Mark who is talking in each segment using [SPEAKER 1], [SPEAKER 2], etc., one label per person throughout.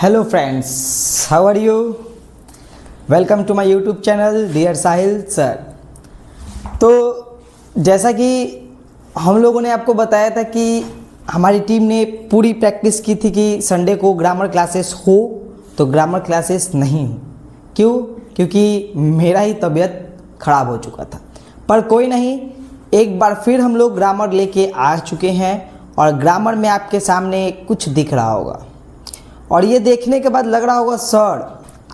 [SPEAKER 1] Hello friends, how are you? Welcome to my YouTube channel dear Sahil sir. तो जैसा कि हम लोगों ने आपको बताया था कि हमारी टीम ने पूरी प्रैक्टिस की थी कि संडे को ग्रामर क्लासेस हो, तो ग्रामर क्लासेस नहीं हो। क्यों? क्योंकि मेरा ही तबीयत ख़राब हो चुका था। पर कोई नहीं, एक बार फिर हम लोग ग्रामर लेके आ चुके हैं और ग्रामर में आपके सामने कुछ दिख रहा होगा और ये देखने के बाद लग रहा होगा सर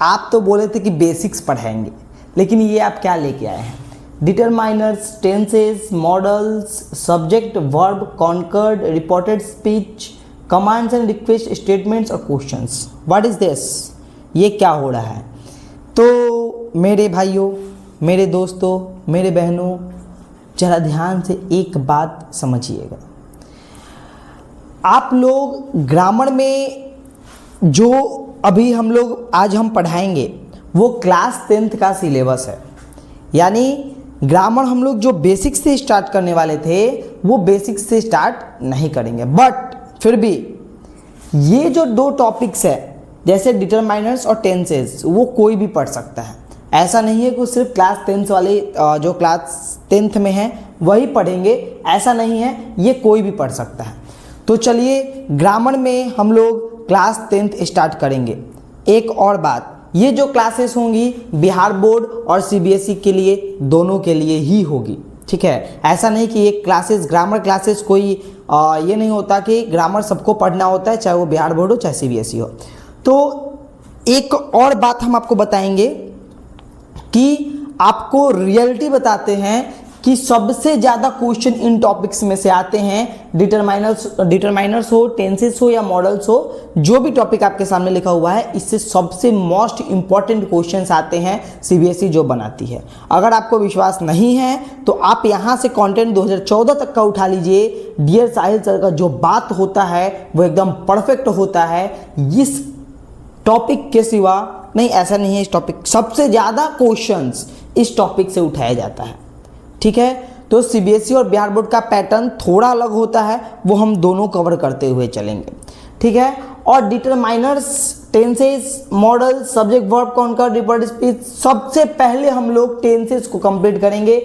[SPEAKER 1] आप तो बोले थे कि बेसिक्स पढ़ाएंगे, लेकिन ये आप क्या लेके आए हैं? Determiners, tenses, modals, subject, verb, concord, reported speech, commands and request statements और क्वेश्चंस। What is this? ये क्या हो रहा है? तो मेरे भाइयों, मेरे दोस्तों, मेरे बहनों, ज़रा ध्यान से एक बात समझिएगा। आप लोग ग्रामर में जो अभी आज हम पढ़ाएंगे वो क्लास 10th का सिलेबस है। यानी ग्रामर हम लोग जो बेसिक्स से स्टार्ट करने वाले थे वो बेसिक्स से स्टार्ट नहीं करेंगे, बट फिर भी ये जो दो टॉपिक्स है जैसे डिटरमाइनर्स और टेंसेस वो कोई भी पढ़ सकता है। ऐसा नहीं है कि सिर्फ क्लास 10th वाले जो क्लास 10th में है वही पढ़ेंगे, ऐसा नहीं है, ये कोई भी पढ़ सकता है। तो चलिए ग्रामर में हम लोग क्लास 10th स्टार्ट करेंगे। एक और बात, ये जो क्लासेस होंगी बिहार बोर्ड और सीबीएसई के लिए, दोनों के लिए ही होगी, ठीक है। ऐसा नहीं कि ये क्लासेस ग्रामर क्लासेस कोई ये नहीं होता कि ग्रामर सबको पढ़ना होता है, चाहे वो बिहार बोर्ड हो चाहे सीबीएसई हो। तो एक और बात हम आपको बताएंगे कि आपको रियलिटी बताते हैं कि सबसे ज़्यादा क्वेश्चन इन टॉपिक्स में से आते हैं। डिटरमाइनर्स हो, टेंसेस हो या मॉडल्स हो, जो भी टॉपिक आपके सामने लिखा हुआ है इससे सबसे मोस्ट इंपॉर्टेंट क्वेश्चंस आते हैं सीबीएसई जो बनाती है। अगर आपको विश्वास नहीं है तो आप यहाँ से कंटेंट 2014 तक का उठा लीजिए। डियर साहिल सर का जो बात होता है वो एकदम परफेक्ट होता है। इस टॉपिक के सिवा नहीं, ऐसा नहीं है, इस टॉपिक सबसे ज़्यादा क्वेश्चंस इस टॉपिक से उठाया जाता है, ठीक है। तो सीबीएसई और बिहार बोर्ड का पैटर्न थोड़ा अलग होता है, वो हम दोनों कवर करते हुए चलेंगे, ठीक है। और determiners, tenses, modal, subject, verb, concord, reported speech, सबसे पहले हम लोग टेंसेस को कंप्लीट करेंगे।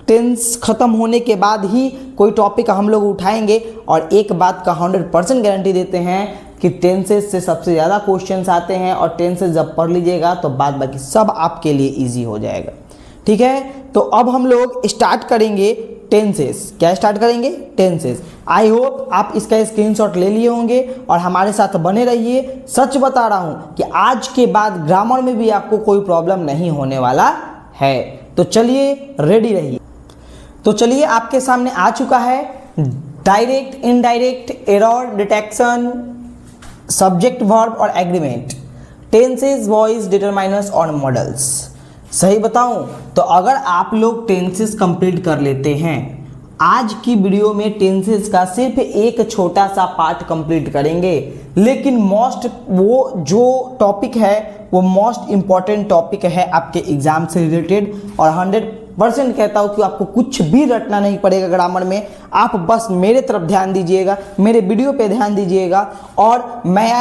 [SPEAKER 1] टेंस खत्म होने के बाद ही कोई टॉपिक हम लोग उठाएंगे। और एक बात का 100% गारंटी देते हैं कि टेंसेस से सबसे ज़्यादा क्वेश्चंस आते हैं और टेंसेस जब पढ़ लीजिएगा तो बाद बाकी सब आपके लिए ईजी हो जाएगा, ठीक है। तो अब हम लोग स्टार्ट करेंगे टेंसेस। क्या स्टार्ट करेंगे? टेंसेस। आई होप आप इसका स्क्रीनशॉट ले लिए होंगे और हमारे साथ बने रहिए। सच बता रहा हूं कि आज के बाद ग्रामर में भी आपको कोई प्रॉब्लम नहीं होने वाला है। तो चलिए रेडी रहिए। तो चलिए आपके सामने आ चुका है direct, indirect, error detection, subject, verb और एग्रीमेंट, टेंसेस, वॉइस, डिटरमाइनर्स और मॉडल्स। सही बताऊं तो अगर आप लोग टेंसेस कंप्लीट कर लेते हैं, आज की वीडियो में टेंसेस का सिर्फ एक छोटा सा पार्ट कंप्लीट करेंगे, लेकिन वो जो टॉपिक है वो मोस्ट इंपॉर्टेंट टॉपिक है आपके एग्जाम से रिलेटेड। और 100% कहता हूं कि आपको कुछ भी रटना नहीं पड़ेगा ग्रामर में। आप बस मेरे तरफ ध्यान दीजिएगा, मेरे वीडियो पे ध्यान दीजिएगा। और मैं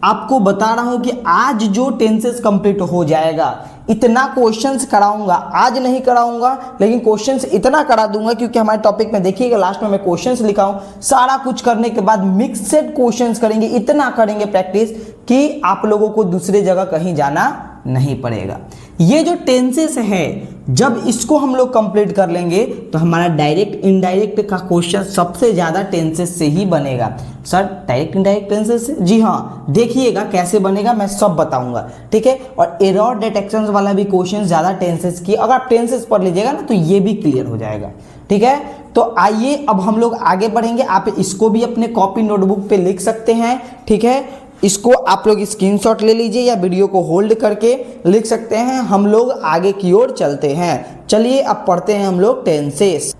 [SPEAKER 1] आपको बता रहा हूं कि आज जो टेंसेस कंप्लीट हो जाएगा, इतना क्वेश्चंस कराऊंगा, आज नहीं कराऊंगा लेकिन क्वेश्चंस इतना करा दूंगा, क्योंकि हमारे टॉपिक में देखिएगा लास्ट में मैं क्वेश्चंस लिखा हूं। सारा कुछ करने के बाद मिक्सड क्वेश्चंस करेंगे, इतना करेंगे प्रैक्टिस कि आप लोगों को दूसरे जगह कहीं जाना नहीं पड़ेगा। ये जो टेंसेस है, जब इसको हम लोग कंप्लीट कर लेंगे तो हमारा डायरेक्ट इनडायरेक्ट का क्वेश्चन सबसे ज्यादा टेंसेस से ही बनेगा। सर डायरेक्ट इनडायरेक्ट टेंसेस से? जी हाँ, देखिएगा कैसे बनेगा, मैं सब बताऊंगा, ठीक है। और एरर डिटेक्शन वाला भी क्वेश्चन ज्यादा टेंसेस की, अगर आप टेंसेस पढ़ लीजिएगा ना तो ये भी क्लियर हो जाएगा, ठीक है। तो आइए अब हम लोग आगे बढ़ेंगे। आप इसको भी अपने कॉपी नोटबुक पे लिख सकते हैं, ठीक है। इसको आप लोग स्क्रीनशॉट ले लीजिए या वीडियो को होल्ड करके लिख सकते हैं। हम लोग आगे की ओर चलते हैं। चलिए अब पढ़ते हैं हम लोग टेंसेस।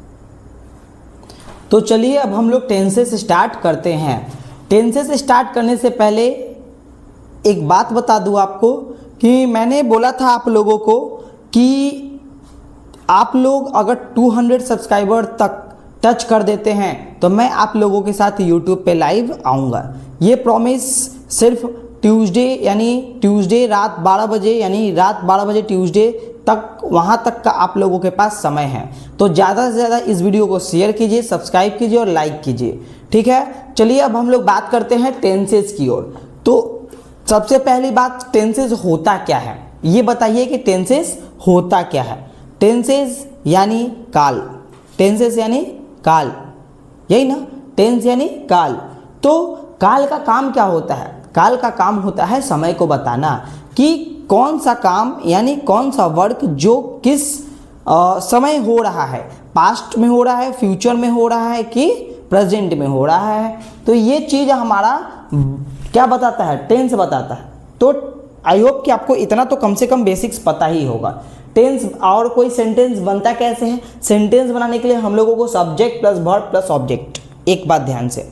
[SPEAKER 1] तो चलिए अब हम लोग टेंसेस स्टार्ट करते हैं। टेंसेस स्टार्ट करने से पहले एक बात बता दूं आपको कि मैंने बोला था आप लोगों को कि आप लोग अगर 200 सब्सक्राइबर तक टच कर देते हैं तो मैं आप लोगों के साथ यूट्यूब पे लाइव आऊँगा। ये प्रॉमिस सिर्फ ट्यूसडे यानी ट्यूसडे रात 12 बजे यानी रात 12 बजे ट्यूसडे तक वहाँ तक का आप लोगों के पास समय है। तो ज़्यादा से ज़्यादा इस वीडियो को शेयर कीजिए, सब्सक्राइब कीजिए और लाइक कीजिए। ठीक है, चलिए अब हम लोग बात करते हैं टेंसेस की ओर। तो सबसे पहली बात, टेंसेस होता क्या है ये बताइए कि टेंसेस होता क्या है। टेंसेस यानी काल, टेंसेस यानी काल, यही ना, टेंस यानी काल। तो काल का काम क्या होता है? काल का काम होता है समय को बताना कि कौन सा काम यानी कौन सा वर्क जो किस समय हो रहा है, पास्ट में हो रहा है, फ्यूचर में हो रहा है कि प्रेजेंट में हो रहा है। तो ये चीज़ हमारा क्या बताता है? टेंस बताता है। तो आई होप कि आपको इतना तो कम से कम बेसिक्स पता ही होगा। टेंस और कोई सेंटेंस बनता कैसे है? सेंटेंस बनाने के लिए हम लोगों को subject plus verb plus object. एक बात ध्यान से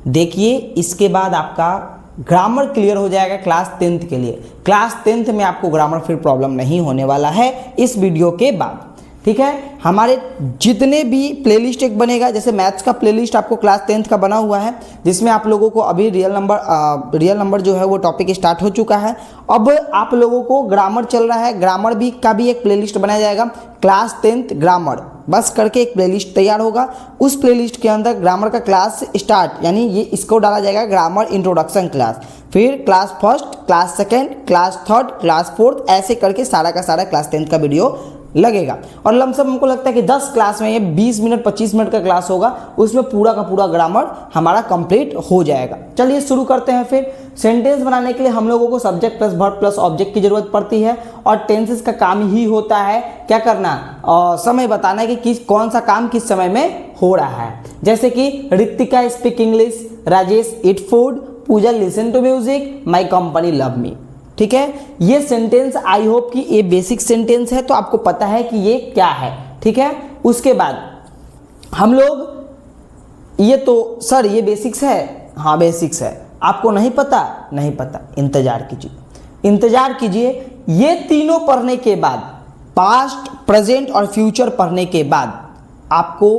[SPEAKER 1] देखिए, इसके बाद आपका ग्रामर क्लियर हो जाएगा क्लास 10th के लिए। क्लास 10th में आपको ग्रामर फिर प्रॉब्लम नहीं होने वाला है इस वीडियो के बाद। ठीक है, हमारे जितने भी प्लेलिस्ट एक बनेगा, जैसे मैथ्स का प्लेलिस्ट आपको क्लास 10th का बना हुआ है, जिसमें आप लोगों को अभी रियल नंबर जो है वो टॉपिक स्टार्ट हो चुका है। अब आप लोगों को ग्रामर चल रहा है, ग्रामर का भी एक प्लेलिस्ट बनाया जाएगा, क्लास 10th ग्रामर बस करके एक प्लेलिस्ट तैयार होगा। उस प्लेलिस्ट के अंदर ग्रामर का क्लास स्टार्ट यानी ये इसको डाला जाएगा ग्रामर इंट्रोडक्शन क्लास, फिर class first, class second, class third, class fourth, ऐसे करके सारा का सारा क्लास 10th का वीडियो लगेगा। और लमसम हमको लगता है कि 10 क्लास में ये 20 मिनट 25 मिनट का क्लास होगा, उसमें पूरा का पूरा ग्रामर हमारा कंप्लीट हो जाएगा। चलिए शुरू करते हैं। फिर सेंटेंस बनाने के लिए हम लोगों को subject plus verb plus object की जरूरत पड़ती है और टेंसेस का काम ही होता है क्या करना, समय बताना है कि कौन सा काम किस समय में हो रहा है। जैसे कि Ritika speak English, Rajesh eat food, Puja listen to music, my company love me. ठीक है, ये सेंटेंस आई होप कि ये बेसिक सेंटेंस है तो आपको पता है कि ये क्या है। ठीक है, उसके बाद हम लोग ये तो सर ये बेसिक्स है, हाँ बेसिक्स है, आपको नहीं पता, नहीं पता, इंतजार कीजिए, इंतजार कीजिए। ये तीनों पढ़ने के बाद, पास्ट प्रेजेंट और फ्यूचर पढ़ने के बाद आपको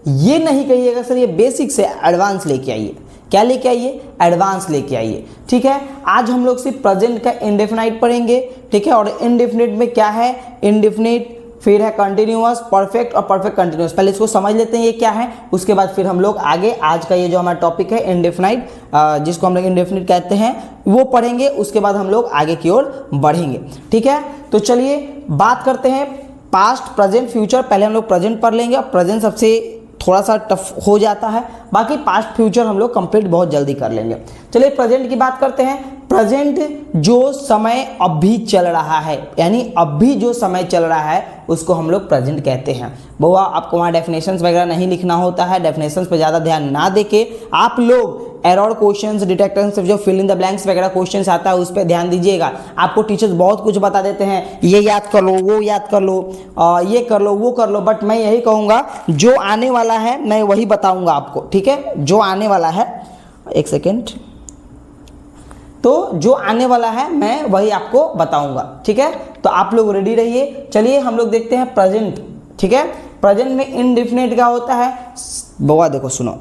[SPEAKER 1] ये नहीं कहिएगा सर ये बेसिक्स है, एडवांस लेके आइए। क्या लेके आइए? एडवांस लेके आइए। ठीक है, आज हम लोग सिर्फ प्रेजेंट का इंडेफिनाइट पढ़ेंगे। ठीक है, और इंडेफिनिट में क्या है? इंडेफिनिट, फिर है कंटिन्यूअस, परफेक्ट और परफेक्ट कंटिन्यूअस। पहले इसको समझ लेते हैं ये क्या है, उसके बाद फिर हम लोग आगे आज का ये जो हमारा टॉपिक है इंडेफिनाइट, जिसको हम लोग इंडेफिनिट कहते हैं, वो पढ़ेंगे। उसके बाद हम लोग आगे की ओर बढ़ेंगे। ठीक है, तो चलिए बात करते हैं पास्ट प्रेजेंट फ्यूचर। पहले हम लोग प्रेजेंट पढ़ लेंगे, और प्रेजेंट सबसे थोड़ा सा टफ हो जाता है, बाकी पास्ट फ्यूचर हम लोग कंप्लीट बहुत जल्दी कर लेंगे। चलिए प्रेजेंट की बात करते हैं। प्रेजेंट जो समय अभी चल रहा है, यानी अभी जो समय चल रहा है उसको हम लोग प्रेजेंट कहते हैं। बउआ आपको वहाँ डेफिनेशंस वगैरह नहीं लिखना होता है, डेफिनेशंस पे ज़्यादा ध्यान ना देके आप लोग एरर क्वेश्चंस, डिटेक्टर्स, जो फिल इन द ब्लैंक्स वगैरह क्वेश्चंस आता है उस पर ध्यान दीजिएगा। आपको टीचर्स बहुत कुछ बता देते हैं, ये याद कर लो, वो याद कर लो, ये कर लो, वो कर लो, बट मैं यही कहूँगा जो आने वाला है मैं वही बताऊँगा आपको। ठीक है, जो आने वाला है, एक सेकेंड, तो जो आने वाला है मैं वही आपको बताऊंगा। ठीक है, तो आप लोग रेडी रहिए। चलिए हम लोग देखते हैं प्रेजेंट। ठीक है, प्रेजेंट में इनडेफिनिट क्या होता है? बउआ देखो सुनो,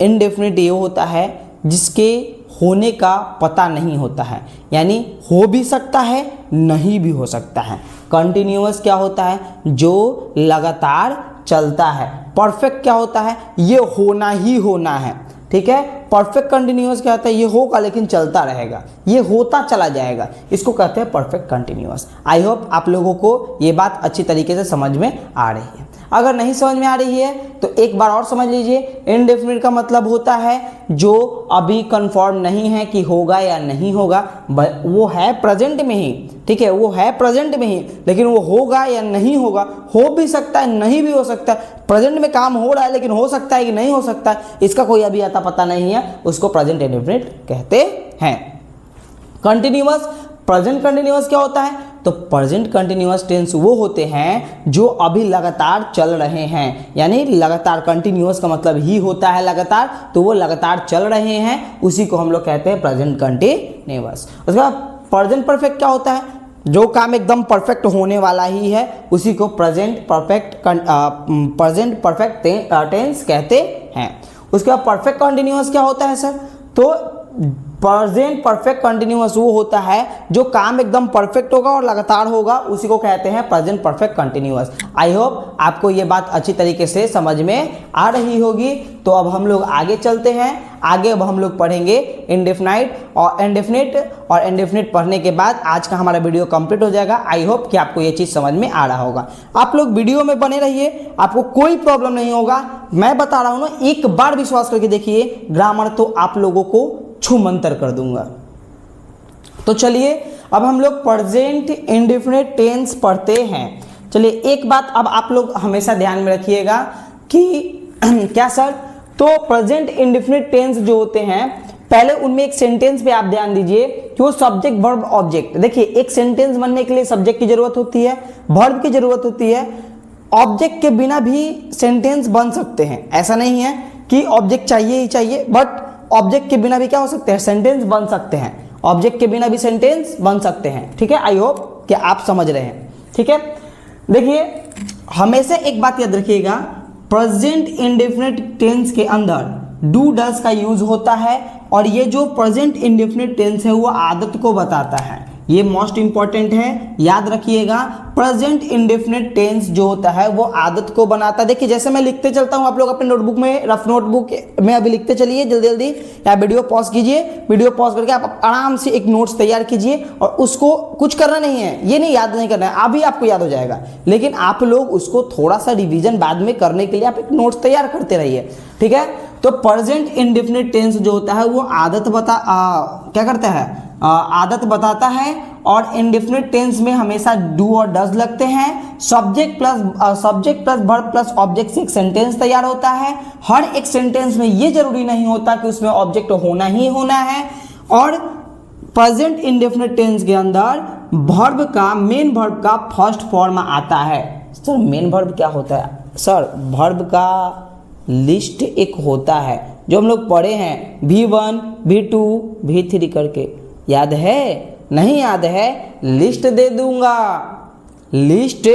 [SPEAKER 1] इनडेफिनिट ये होता है जिसके होने का पता नहीं होता है, यानी हो भी सकता है नहीं भी हो सकता है। कंटिन्यूअस क्या होता है? जो लगातार चलता है। परफेक्ट क्या होता है? ये होना ही होना है। ठीक है, परफेक्ट कंटिन्यूअस क्या होता है? ये होगा लेकिन चलता रहेगा, ये होता चला जाएगा, इसको कहते हैं परफेक्ट कंटिन्यूअस। आई होप आप लोगों को ये बात अच्छी तरीके से समझ में आ रही है। अगर नहीं समझ में आ रही है तो एक बार और समझ लीजिए। इनडेफिनिट का मतलब होता है जो अभी कंफर्म नहीं है कि होगा या नहीं होगा, वो है प्रेजेंट में ही। ठीक है, वो है प्रेजेंट में ही, लेकिन वो होगा या नहीं होगा, हो भी सकता है नहीं भी हो सकता है। प्रेजेंट में काम हो रहा है लेकिन हो सकता है कि नहीं हो सकता है, इसका कोई अभी आता पता नहीं है, उसको प्रेजेंट इंडेफिनिट कहते हैं। कंटिन्यूअस, प्रेजेंट कंटिन्यूअस क्या होता है? तो प्रेजेंट कंटिन्यूअस टेंस वो होते हैं जो अभी लगातार चल रहे हैं, यानी लगातार, कंटिन्यूअस का मतलब ही होता है लगातार, तो वो लगातार चल रहे हैं, उसी को हम लोग कहते हैं प्रेजेंट कंटिन्यूअस। उसके बाद प्रेजेंट परफेक्ट क्या होता है? जो काम एकदम परफेक्ट होने वाला ही है उसी को प्रेजेंट परफेक्ट टेंस कहते हैं। उसके बाद परफेक्ट कंटिन्यूअस क्या होता है सर? तो प्रेजेंट परफेक्ट कंटिन्यूअस वो होता है जो काम एकदम परफेक्ट होगा और लगातार होगा, उसी को कहते हैं present perfect continuous. I hope आपको ये बात अच्छी तरीके से समझ में आ रही होगी। तो अब हम लोग आगे चलते हैं। आगे अब हम लोग पढ़ेंगे इंडेफिनाइट और इंडेफिनिट पढ़ने के बाद आज का हमारा वीडियो कंप्लीट हो जाएगा। आई होप कि आपको ये चीज़ समझ में आ रहा होगा। आप लोग वीडियो में बने रहिए, आपको कोई प्रॉब्लम नहीं होगा। मैं बता रहा हूँ ना, एक बार विश्वास करके देखिए, ग्रामर तो आप लोगों को छू मंतर कर दूंगा। तो चलिए अब हम लोग प्रेजेंट इंडेफिनिट टेंस पढ़ते हैं। चलिए एक बात अब आप लोग हमेशा ध्यान में रखिएगा कि क्या सर, तो प्रेजेंट इंडेफिनिट टेंस जो होते हैं, पहले उनमें एक सेंटेंस पे आप ध्यान दीजिए कि वो सब्जेक्ट वर्ब ऑब्जेक्ट। देखिए एक सेंटेंस बनने के लिए सब्जेक्ट की जरूरत होती है, वर्ब की जरूरत होती है। ऑब्जेक्ट के बिना भी सेंटेंस बन सकते हैं, ऐसा नहीं है कि ऑब्जेक्ट चाहिए ही चाहिए, बट ऑब्जेक्ट के बिना भी क्या हो सकते हैं, सेंटेंस बन सकते हैं। ऑब्जेक्ट के बिना भी सेंटेंस बन सकते हैं। ठीक है, आई होप कि आप समझ रहे हैं। ठीक है, देखिए हमेशा एक बात याद रखिएगा, प्रेजेंट इंडेफिनिट टेंस के अंदर डू डज का यूज होता है, और ये जो प्रेजेंट इंडेफिनिट टेंस है वो आदत को बताता है। ये मोस्ट इंपॉर्टेंट है, याद रखिएगा। प्रेजेंट इंडेफिनिट टेंस जो होता है वो आदत को बनाता है। देखिए जैसे मैं लिखते चलता हूं, आप लोग अपने नोटबुक में, रफ नोटबुक में अभी लिखते चलिए जल्दी जल्दी, या वीडियो पॉज कीजिए, वीडियो पॉज करके आप आराम से एक नोट्स तैयार कीजिए, और उसको कुछ करना नहीं है, ये नहीं याद नहीं करना है, अभी आपको याद हो जाएगा, लेकिन आप लोग उसको थोड़ा सा रिविजन बाद में करने के लिए आप एक नोट्स तैयार करते रहिए। ठीक है, तो प्रेजेंट इंडेफिनिट टेंस जो होता है वो आदत क्या करता है, आदत बताता है। और इंडेफिनिट टेंस में हमेशा डू और डज लगते हैं। Subject plus verb plus object से एक सेंटेंस तैयार होता है। हर एक सेंटेंस में ये जरूरी नहीं होता कि उसमें ऑब्जेक्ट होना ही होना है। और प्रेजेंट इंडेफिनिट टेंस के अंदर वर्ब का, मेन वर्ब का फर्स्ट फॉर्म आता है। सर मेन वर्ब क्या होता है? सर वर्ब का लिस्ट एक होता है जो हम लोग पढ़े हैं, V1 V2 V3 करके, याद है? नहीं याद है? लिस्ट दे दूंगा, लिस्ट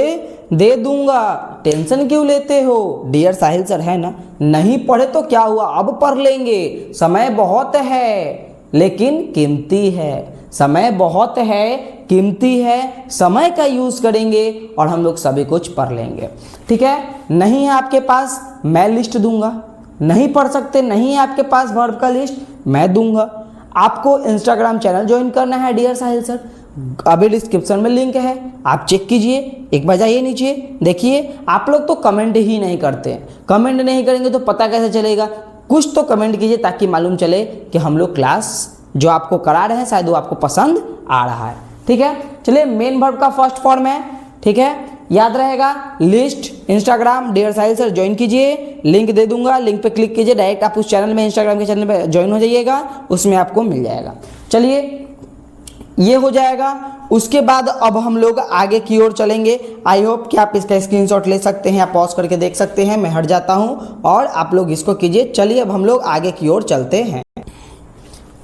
[SPEAKER 1] दे दूंगा, टेंशन क्यों लेते हो? डियर साहिल सर है ना, नहीं पढ़े तो क्या हुआ, अब पढ़ लेंगे, समय बहुत है लेकिन कीमती है, समय बहुत है कीमती है, समय का यूज करेंगे और हम लोग सभी कुछ पढ़ लेंगे। ठीक है, नहीं है आपके पास, मैं लिस्ट दूंगा। नहीं पढ़ सकते, नहीं है आपके पास वर्ब का लिस्ट, मैं दूंगा। आपको इंस्टाग्राम चैनल ज्वाइन करना है डियर साहिल सर, अभी डिस्क्रिप्शन में लिंक है, आप चेक कीजिए, एक बार जाइए नीचे देखिए। आप लोग तो कमेंट ही नहीं करते, कमेंट नहीं करेंगे तो पता कैसे चलेगा? कुछ तो कमेंट कीजिए ताकि मालूम चले कि हम लोग क्लास जो आपको करा रहे हैं शायद वो आपको पसंद आ रहा है। ठीक है, चलिए मेन वर्ब का फर्स्ट फॉर्म है। ठीक है, याद रहेगा, list, Instagram dear Sahil sir join कीजिए, लिंक दे दूंगा, लिंक पे क्लिक कीजिए, डायरेक्ट आप उस चैनल में, इंस्टाग्राम के चैनल पे ज्वाइन हो जाइएगा, उसमें आपको मिल जाएगा। चलिए ये हो जाएगा। उसके बाद अब हम लोग आगे की ओर चलेंगे। आई होप कि आप इसका स्क्रीनशॉट ले सकते हैं या पॉज करके देख सकते हैं। मैं हट जाता हूं और आप लोग इसको कीजिए। चलिए अब हम लोग आगे की ओर चलते हैं।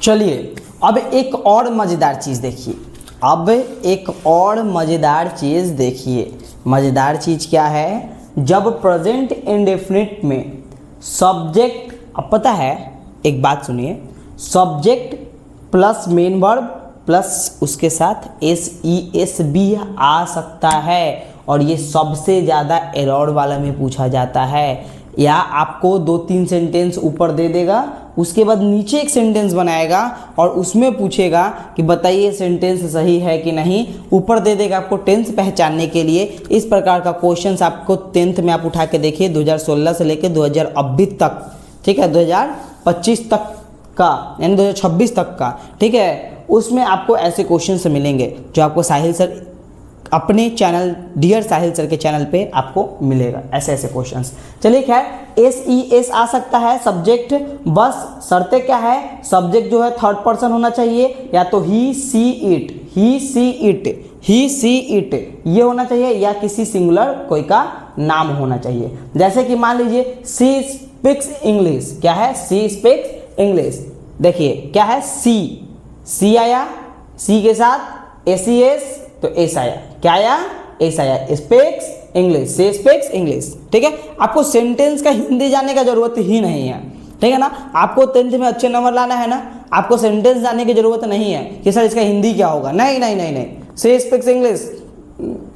[SPEAKER 1] चलिए अब एक और मज़ेदार चीज़ देखिए, अब एक और मज़ेदार चीज़ देखिए। मज़ेदार चीज़ क्या है? जब प्रेजेंट इंडेफिनिट में सब्जेक्ट, अब पता है एक बात सुनिए, subject plus main verb plus उसके साथ SES भी आ सकता है, और ये सबसे ज़्यादा एरर वाला में पूछा जाता है। या आपको 2-3 सेंटेंस ऊपर दे देगा, उसके बाद नीचे एक सेंटेंस बनाएगा और उसमें पूछेगा कि बताइए सेंटेंस सही है कि नहीं। ऊपर दे देगा आपको टेंस पहचानने के लिए। इस प्रकार का क्वेश्चंस आपको 10th में आप उठा के देखिए, 2016 से लेकर 2020 तक, ठीक है, 2025 तक का, यानी 2026 तक का, ठीक है, उसमें आपको ऐसे क्वेश्चंस मिलेंगे जो आपको साहिल सर अपने चैनल, डियर साहिल सर के चैनल पे आपको मिलेगा, ऐसे ऐसे क्वेश्चंस। चलिए खैर, SES आ सकता है सब्जेक्ट, बस शर्तें क्या है? सब्जेक्ट जो है थर्ड पर्सन होना चाहिए, या तो ही सी इट ये होना चाहिए, या किसी सिंगुलर कोई का नाम होना चाहिए। जैसे कि मान लीजिए सी स्पीक्स इंग्लिश, क्या है? सी स्पीक्स इंग्लिश। देखिए क्या है? सी आया, सी के साथ SES तो एस आया, क्या आया? एस आया, स्पीक्स इंग्लिश, से स्पीक्स इंग्लिश। ठीक है, आपको सेंटेंस का हिंदी जानने का जरूरत ही नहीं है, ठीक है ना। आपको 10th में अच्छे नंबर लाना है ना, आपको सेंटेंस जानने की जरूरत नहीं है कि सर इसका हिंदी क्या होगा, नहीं नहीं नहीं नहीं, शी स्पीक्स इंग्लिश,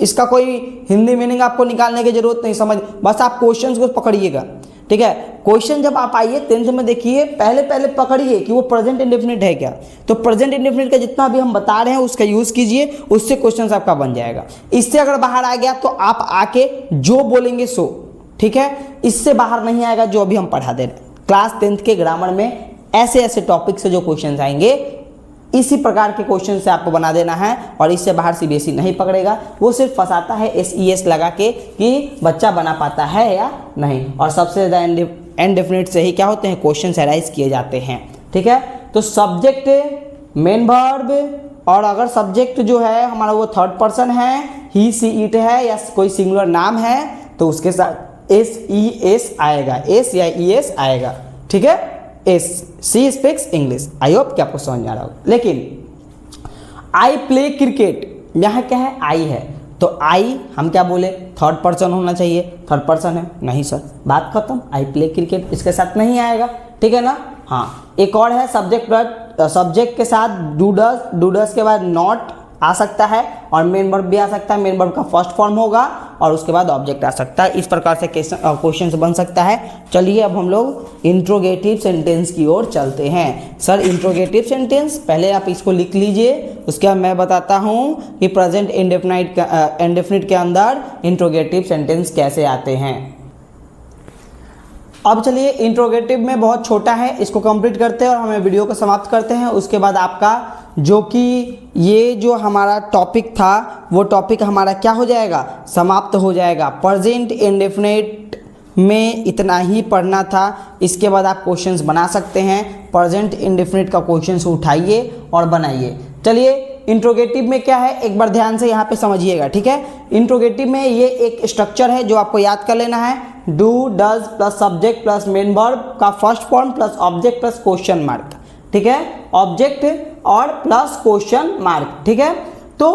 [SPEAKER 1] इसका कोई हिंदी मीनिंग आपको निकालने की जरूरत नहीं, समझ, बस आप क्वेश्चंस को पकड़िएगा, ठीक है। क्वेश्चन जब आप आइए 10th में देखिए, पहले पकड़िए कि वो प्रेजेंट इंडेफिनिट है क्या, तो प्रेजेंट इंडेफिनिट का जितना भी हम बता रहे हैं उसका यूज कीजिए, उससे क्वेश्चन आपका बन जाएगा। इससे अगर बाहर आ गया तो आप आके जो बोलेंगे सो, ठीक है, इससे बाहर नहीं आएगा जो अभी हम पढ़ा दे रहे हैं। क्लास 10th के ग्रामर में ऐसे ऐसे टॉपिक से जो क्वेश्चन आएंगे, इसी प्रकार के क्वेश्चन से आपको बना देना है, और इससे बाहर सीबीएसई नहीं पकड़ेगा, वो सिर्फ फंसाता है एसईएस लगा के कि बच्चा बना पाता है या नहीं, और सबसे ज़्यादा इनडेफिनिट से ही क्या होते हैं, क्वेश्चन एराइज किए जाते हैं, ठीक है। तो सब्जेक्ट, मेन वर्ब, और अगर सब्जेक्ट जो है हमारा वो थर्ड पर्सन है, ही सी इट है, या कोई सिंगुलर नाम है, तो उसके साथ एस ई एस आएगा, एस या ई एस आएगा, ठीक है, S, she speaks English. I hope कि आपको समझ आ रहा होगा। लेकिन आई प्ले क्रिकेट, यहाँ क्या है, आई है, तो आई हम क्या बोले, थर्ड पर्सन होना चाहिए, थर्ड पर्सन है, नहीं सर, बात खत्म, आई प्ले क्रिकेट इसके साथ नहीं आएगा, ठीक है ना। हाँ, एक और है सब्जेक्ट के साथ डूडस के बाद नॉट आ सकता है, और मेन वर्ब भी आ सकता है, मेन वर्ब का फर्स्ट फॉर्म होगा, और उसके बाद ऑब्जेक्ट आ सकता है। इस प्रकार से क्वेश्चन बन सकता है। चलिए अब हम लोग इंट्रोगेटिव सेंटेंस की ओर चलते हैं। सर इंट्रोगेटिव सेंटेंस, पहले आप इसको लिख लीजिए, उसके बाद मैं बताता हूँ कि प्रेजेंट इंडेफिनिट के अंदर इंट्रोगेटिव सेंटेंस कैसे आते हैं। अब चलिए, इंट्रोगेटिव में बहुत छोटा है, इसको कंप्लीट करते हैं और हमें वीडियो को समाप्त करते हैं। उसके बाद आपका जो कि ये जो हमारा टॉपिक था, वो टॉपिक हमारा क्या हो जाएगा, समाप्त हो जाएगा। प्रेजेंट इंडेफिनिट में इतना ही पढ़ना था। इसके बाद आप क्वेश्चंस बना सकते हैं। प्रेजेंट इंडेफिनिट का क्वेश्चंस उठाइए और बनाइए। चलिए, इंट्रोगेटिव में क्या है, एक बार ध्यान से यहाँ पे समझिएगा, ठीक है। इंट्रोगेटिव में ये एक स्ट्रक्चर है जो आपको याद कर लेना है। Do, does plus subject plus main verb का first form plus object plus question mark, ठीक है, ऑब्जेक्ट और प्लस क्वेश्चन मार्क, ठीक है। तो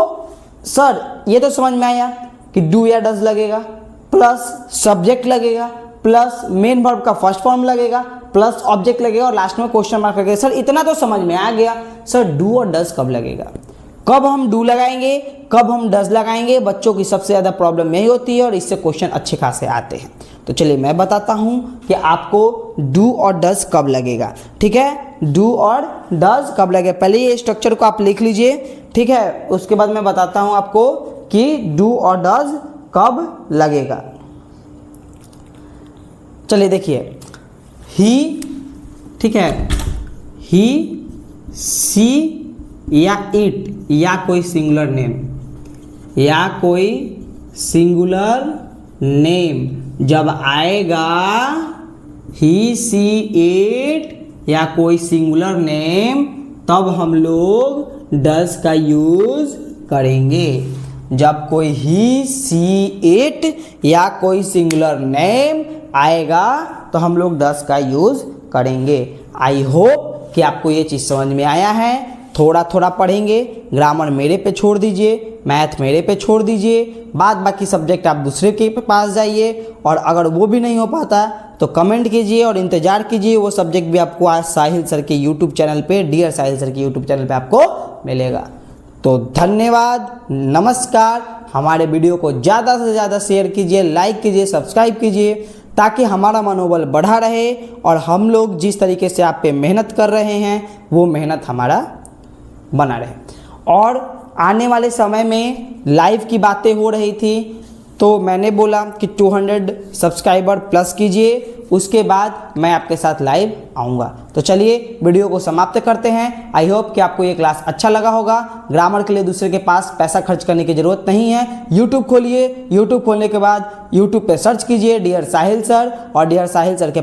[SPEAKER 1] सर ये तो समझ में आया कि डू या डज लगेगा, प्लस सब्जेक्ट लगेगा, प्लस मेन वर्ब का फर्स्ट फॉर्म लगेगा, प्लस ऑब्जेक्ट लगेगा, और लास्ट में क्वेश्चन मार्क लगेगा। सर इतना तो समझ में आ गया। सर डू और डज कब लगेगा, कब हम डू लगाएंगे, कब हम डज लगाएंगे, बच्चों की सबसे ज़्यादा प्रॉब्लम यही होती है, और इससे क्वेश्चन अच्छे खासे आते हैं। तो चलिए मैं बताता हूँ कि आपको डू और डज कब लगेगा, ठीक है। डू और डज कब लगेगा, पहले ये स्ट्रक्चर को आप लिख लीजिए, ठीक है। उसके बाद मैं बताता हूँ आपको कि डू और डज कब लगेगा। चलिए देखिए, ही, ठीक है, ही, सी या इट, या कोई सिंगुलर नेम, या कोई सिंगुलर नेम जब आएगा, ही, सी, इट या कोई सिंगुलर नेम, तब हम लोग डज का यूज करेंगे। जब कोई ही, सी, इट या कोई सिंगुलर नेम आएगा तो हम लोग डज का यूज करेंगे। आई होप कि आपको ये चीज़ समझ में आया है। थोड़ा थोड़ा पढ़ेंगे, ग्रामर मेरे पे छोड़ दीजिए, मैथ मेरे पे छोड़ दीजिए, बाद बाकी सब्जेक्ट आप दूसरे के पास जाइए, और अगर वो भी नहीं हो पाता तो कमेंट कीजिए और इंतज़ार कीजिए। वो सब्जेक्ट भी आपको आज साहिल सर के यूट्यूब चैनल पे, डियर साहिल सर के यूट्यूब चैनल पे आपको मिलेगा। तो धन्यवाद, नमस्कार। हमारे वीडियो को ज़्यादा से ज़्यादा शेयर कीजिए, लाइक कीजिए, सब्सक्राइब कीजिए, ताकि हमारा मनोबल बढ़ा रहे और हम लोग जिस तरीके से आप पे मेहनत कर रहे हैं वो मेहनत हमारा बना रहे। और आने वाले समय में लाइव की बातें हो रही थी, तो मैंने बोला कि 200 सब्सक्राइबर प्लस कीजिए, उसके बाद मैं आपके साथ लाइव आऊँगा। तो चलिए वीडियो को समाप्त करते हैं। आई होप कि आपको ये क्लास अच्छा लगा होगा। ग्रामर के लिए दूसरे के पास पैसा खर्च करने की ज़रूरत नहीं है। यूट्यूब खोलिए, यूट्यूब खोलने के बाद यूट्यूब पे सर्च कीजिए डियर साहिल सर, और डियर साहिल सर के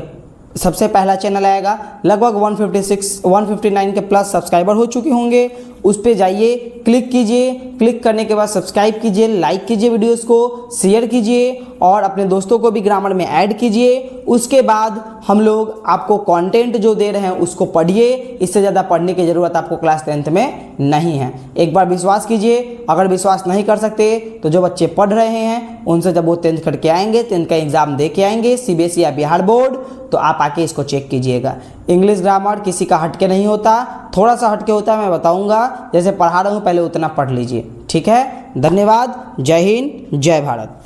[SPEAKER 1] सबसे पहला चैनल आएगा। लगभग 159 के प्लस सब्सक्राइबर हो चुके होंगे। उस पे जाइए, क्लिक कीजिए, क्लिक करने के बाद सब्सक्राइब कीजिए, लाइक कीजिए, वीडियोस को शेयर कीजिए और अपने दोस्तों को भी ग्रामर में ऐड कीजिए। उसके बाद हम लोग आपको कंटेंट जो दे रहे हैं उसको पढ़िए। इससे ज़्यादा पढ़ने की ज़रूरत आपको क्लास 10th में नहीं है। एक बार विश्वास कीजिए। अगर विश्वास नहीं कर सकते तो जो बच्चे पढ़ रहे हैं उनसे जब वो 10th करके आएंगे, 10th का एग्ज़ाम दे के आएंगे, CBSE या बिहार बोर्ड, तो आप आके इसको चेक कीजिएगा। इंग्लिश ग्रामर किसी का हट के नहीं होता। थोड़ा सा हटके होता है, मैं बताऊंगा, जैसे पढ़ा रहा हूँ पहले उतना पढ़ लीजिए, ठीक है। धन्यवाद। जय हिंद, जय भारत।